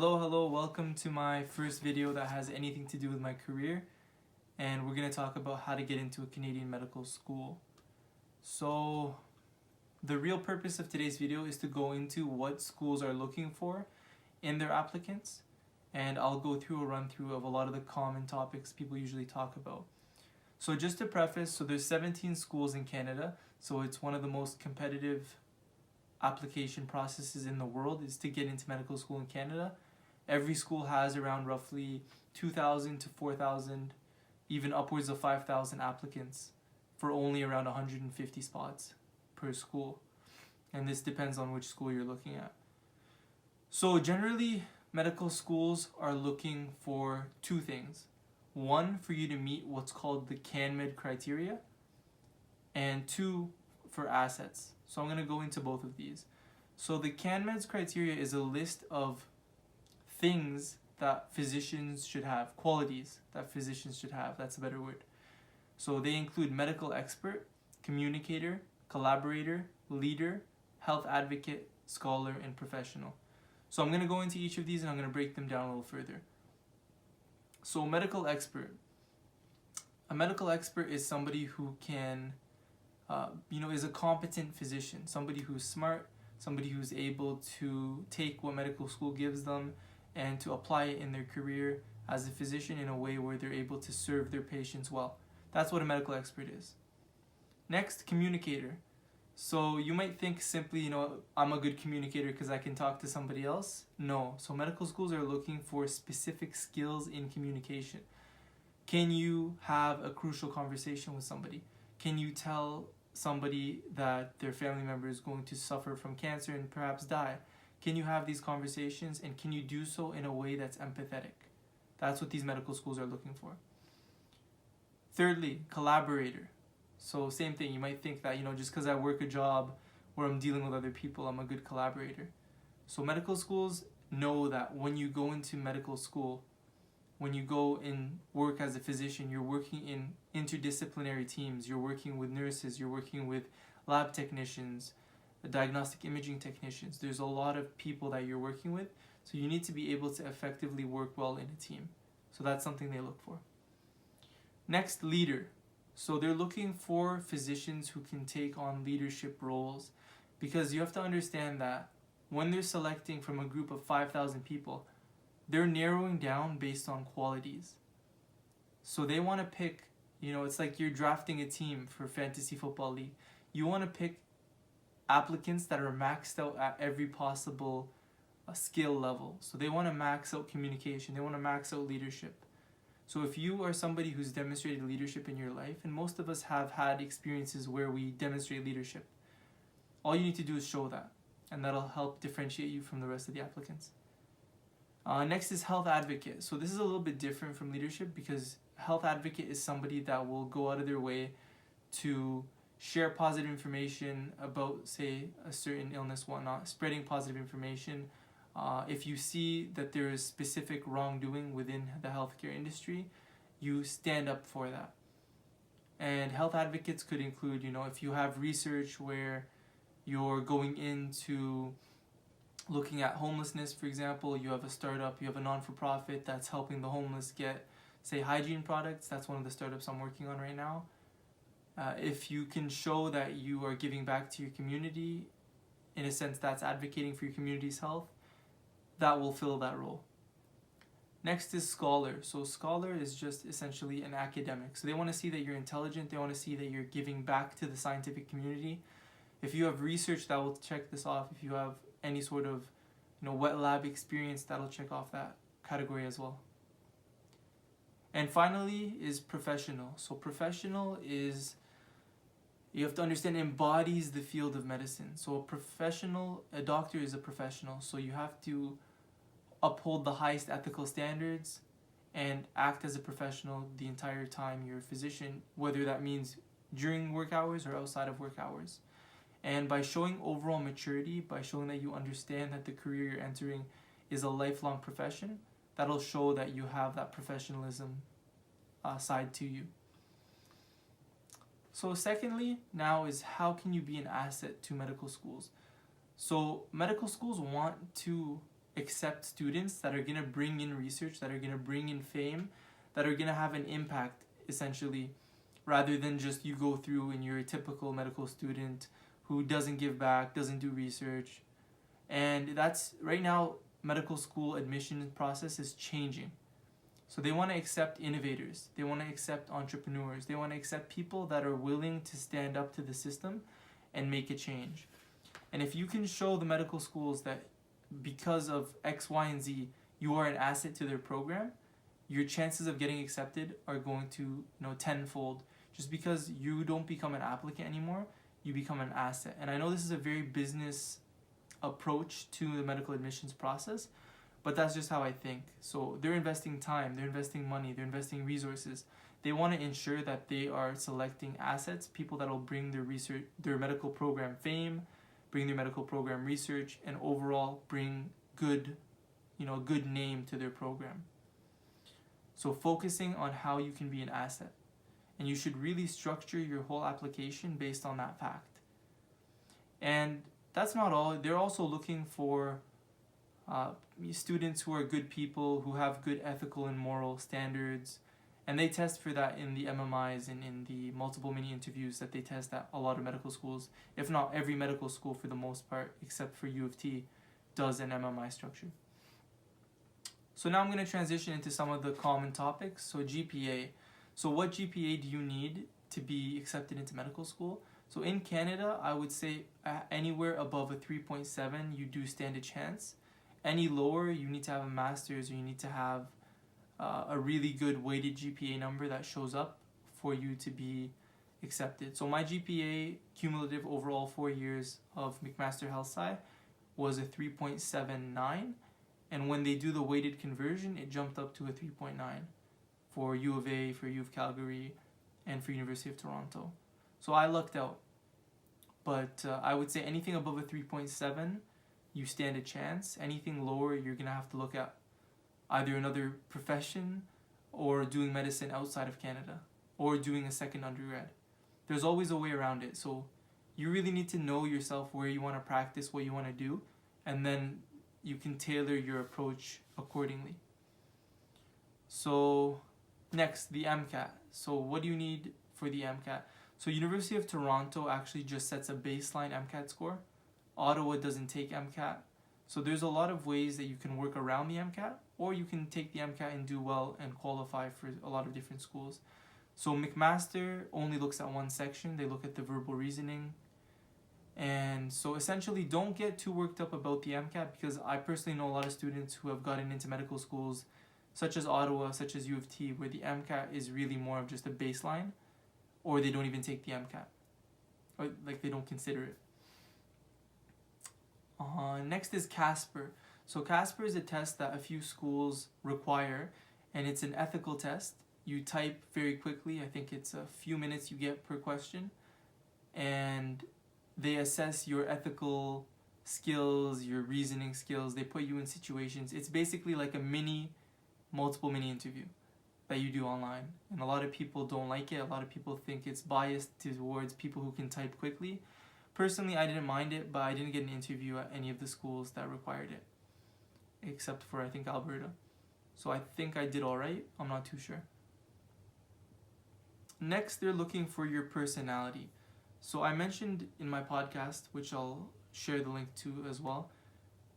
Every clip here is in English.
Hello, welcome to my first video that has anything to do with my career, and we're going to talk about how to get into a Canadian medical school. So the real purpose of today's video is to go into what schools are looking for in their applicants, and I'll go through a run through of a lot of the common topics people usually talk about. So just to preface, so there's 17 schools in Canada, so it's one of the most competitive application processes in the world is to get into medical school in Canada. Every school has around roughly 2,000 to 4,000, even upwards of 5,000 applicants for only around 150 spots per school. And this depends on which school you're looking at. So generally, medical schools are looking for two things. One, for you to meet what's called the CanMed criteria, and two, for assets. So I'm going to go into both of these. So the CanMed's criteria is a list of things that physicians should have, qualities that physicians should have, that's a better word. So they include medical expert, communicator, collaborator, leader, health advocate, scholar, and professional. So I'm going to go into each of these and I'm going to break them down a little further. So medical expert. A medical expert is somebody who can is a competent physician, somebody who's smart, somebody who's able to take what medical school gives them and to apply it in their career as a physician in a way where they're able to serve their patients well. That's what a medical expert is. Next, communicator. So you might think simply, I'm a good communicator because I can talk to somebody else. No. So medical schools are looking for specific skills in communication. Can you have a crucial conversation with somebody? Can you tell somebody that their family member is going to suffer from cancer and perhaps die? Can you have these conversations, and can you do so in a way that's empathetic? That's what these medical schools are looking for. Thirdly, collaborator. So same thing, you might think that, just because I work a job where I'm dealing with other people, I'm a good collaborator. So medical schools know that when you go into medical school, when you go and work as a physician, you're working in interdisciplinary teams. You're working with nurses, you're working with lab technicians, diagnostic imaging technicians. There's a lot of people that you're working with, so you need to be able to effectively work well in a team. So that's something they look for. Next, leader. So they're looking for physicians who can take on leadership roles, because you have to understand that when they're selecting from a group of 5,000 people, they're narrowing down based on qualities. So they want to pick, it's like you're drafting a team for Fantasy Football League. You want to pick applicants that are maxed out at every possible skill level. So they want to max out communication. They want to max out leadership. So if you are somebody who's demonstrated leadership in your life, and most of us have had experiences where we demonstrate leadership, all you need to do is show that, and that'll help differentiate you from the rest of the applicants. Next is health advocate. So this is a little bit different from leadership, because health advocate is somebody that will go out of their way to share positive information about, say, a certain illness, whatnot, spreading positive information. If you see that there is specific wrongdoing within the healthcare industry, you stand up for that. And health advocates could include, if you have research where you're going into looking at homelessness, for example, you have a startup, you have a non-for-profit that's helping the homeless get, say, hygiene products. That's one of the startups I'm working on right now. If you can show that you are giving back to your community, in a sense that's advocating for your community's health, that will fill that role. Next is scholar. So scholar is just essentially an academic. So they want to see that you're intelligent, they want to see that you're giving back to the scientific community. If you have research, that will check this off. If you have any sort of wet lab experience, that'll check off that category as well. And finally is professional. So professional is, you have to understand, embodies the field of medicine. So a doctor is a professional. So you have to uphold the highest ethical standards and act as a professional the entire time you're a physician, whether that means during work hours or outside of work hours. And by showing overall maturity, by showing that you understand that the career you're entering is a lifelong profession, that'll show that you have that professionalism side to you. So secondly, now is how can you be an asset to medical schools? So medical schools want to accept students that are going to bring in research, that are going to bring in fame, that are going to have an impact, essentially, rather than just you go through and you're a typical medical student who doesn't give back, doesn't do research. And that's, right now, medical school admission process is changing. So they want to accept innovators, they want to accept entrepreneurs, they want to accept people that are willing to stand up to the system and make a change. And if you can show the medical schools that because of X, Y, and Z, you are an asset to their program, your chances of getting accepted are going to, tenfold. Just because you don't become an applicant anymore, you become an asset. And I know this is a very business approach to the medical admissions process, but that's just how I think. So they're investing time, they're investing money, they're investing resources. They want to ensure that they are selecting assets, people that will bring their research, their medical program fame, bring their medical program research, and overall bring good name to their program. So focusing on how you can be an asset. And you should really structure your whole application based on that fact. And that's not all. They're also looking for students who are good people, who have good ethical and moral standards. And they test for that in the MMIs and in the multiple mini interviews that they test at a lot of medical schools. If not every medical school for the most part, except for U of T, does an MMI structure. So now I'm going to transition into some of the common topics. So GPA. So what GPA do you need to be accepted into medical school? So in Canada, I would say anywhere above a 3.7, you do stand a chance. Any lower, you need to have a master's, or you need to have a really good weighted GPA number that shows up for you to be accepted. So my GPA cumulative overall 4 years of McMaster Health Sci was a 3.79, and when they do the weighted conversion, it jumped up to a 3.9 for U of A, for U of Calgary, and for University of Toronto. So I lucked out. But I would say anything above a 3.7, you stand a chance. Anything lower, you're going to have to look at either another profession or doing medicine outside of Canada or doing a second undergrad. There's always a way around it. So you really need to know yourself where you want to practice, what you want to do, and then you can tailor your approach accordingly. So next, the MCAT. So what do you need for the MCAT? So University of Toronto actually just sets a baseline MCAT score. Ottawa doesn't take MCAT. So there's a lot of ways that you can work around the MCAT, or you can take the MCAT and do well and qualify for a lot of different schools. So McMaster only looks at one section. They look at the verbal reasoning. And so essentially don't get too worked up about the MCAT, because I personally know a lot of students who have gotten into medical schools such as Ottawa, such as U of T, where the MCAT is really more of just a baseline, or they don't even take the MCAT, or like they don't consider it. Next is Casper. So Casper is a test that a few schools require, and it's an ethical test. You type very quickly. I think it's a few minutes you get per question, and they assess your ethical skills, your reasoning skills. They put you in situations. It's basically like a multiple mini interview that you do online. And a lot of people don't like it. A lot of people think it's biased towards people who can type quickly. Personally, I didn't mind it, but I didn't get an interview at any of the schools that required it, except for, I think, Alberta. So I think I did all right. I'm not too sure. Next, they're looking for your personality. So I mentioned in my podcast, which I'll share the link to as well,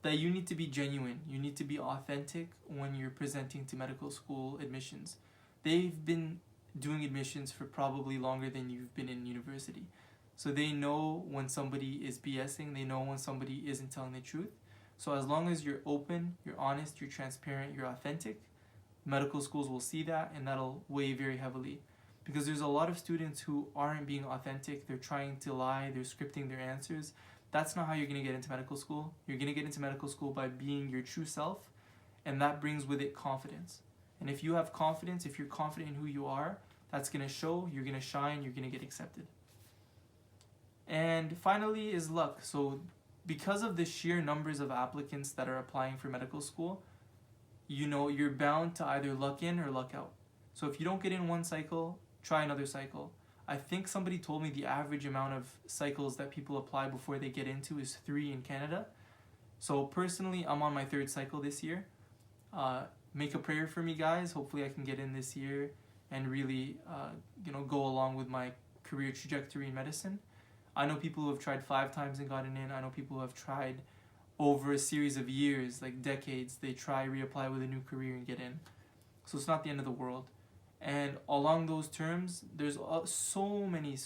that you need to be genuine. You need to be authentic when you're presenting to medical school admissions. They've been doing admissions for probably longer than you've been in university. So they know when somebody is BSing, they know when somebody isn't telling the truth. So as long as you're open, you're honest, you're transparent, you're authentic, medical schools will see that, and that'll weigh very heavily. Because there's a lot of students who aren't being authentic, they're trying to lie, they're scripting their answers. That's not how you're going to get into medical school. You're going to get into medical school by being your true self, and that brings with it confidence. And if you have confidence, if you're confident in who you are, that's going to show, you're going to shine, you're going to get accepted. And finally is luck. So because of the sheer numbers of applicants that are applying for medical school, you're bound to either luck in or luck out. So if you don't get in one cycle, try another cycle. I think somebody told me the average amount of cycles that people apply before they get into is 3 in Canada. So personally, I'm on my 3rd cycle this year. Make a prayer for me, guys. Hopefully I can get in this year and really go along with my career trajectory in medicine. I know people who have tried 5 times and gotten in. I know people who have tried over a series of years, like decades. They try, reapply with a new career and get in. So it's not the end of the world. And along those terms, there's so many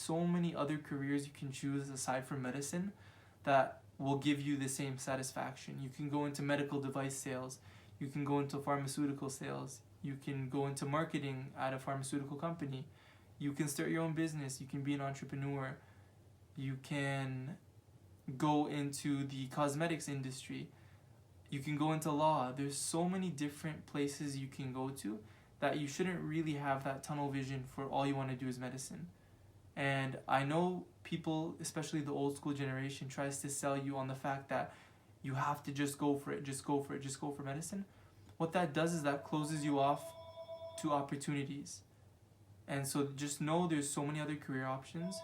other careers you can choose aside from medicine that will give you the same satisfaction. You can go into medical device sales. You can go into pharmaceutical sales. You can go into marketing at a pharmaceutical company. You can start your own business. You can be an entrepreneur. You can go into the cosmetics industry. You can go into law. There's so many different places you can go to that you shouldn't really have that tunnel vision for all you want to do is medicine. And I know people, especially the old school generation, tries to sell you on the fact that you have to just go for it, just go for medicine. What that does is that closes you off to opportunities. And so just know there's so many other career options.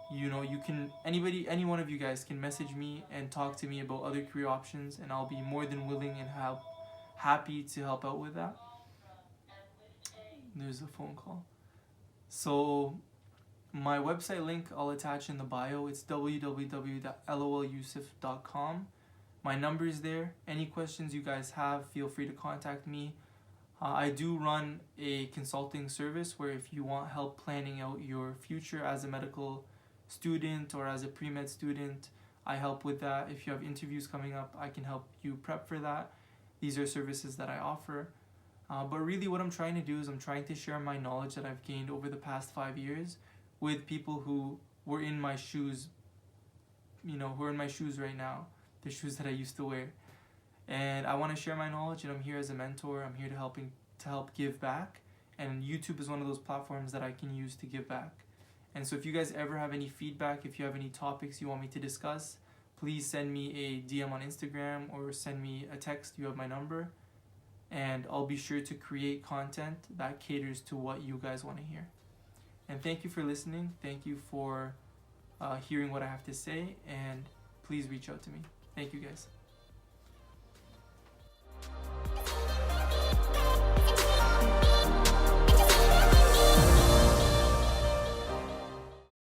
You can, any one of you guys can message me and talk to me about other career options, and I'll be more than willing and happy to help out with that. There's a phone call. So my website link I'll attach in the bio. It's www.lolyusuf.com. My number is there. Any questions you guys have, feel free to contact me. I do run a consulting service where if you want help planning out your future as a medical student or as a pre-med student, I help with that. If you have interviews coming up, I can help you prep for that. These are services that I offer. But really what I'm trying to do is I'm trying to share my knowledge that I've gained over the past 5 years with people who were in my shoes, who are in my shoes right now, the shoes that I used to wear. And I want to share my knowledge, and I'm here as a mentor. I'm here to help give back. And YouTube is one of those platforms that I can use to give back. And so if you guys ever have any feedback, if you have any topics you want me to discuss, please send me a DM on Instagram or send me a text. You have my number. And I'll be sure to create content that caters to what you guys want to hear. And thank you for listening. Thank you for hearing what I have to say. And please reach out to me. Thank you, guys.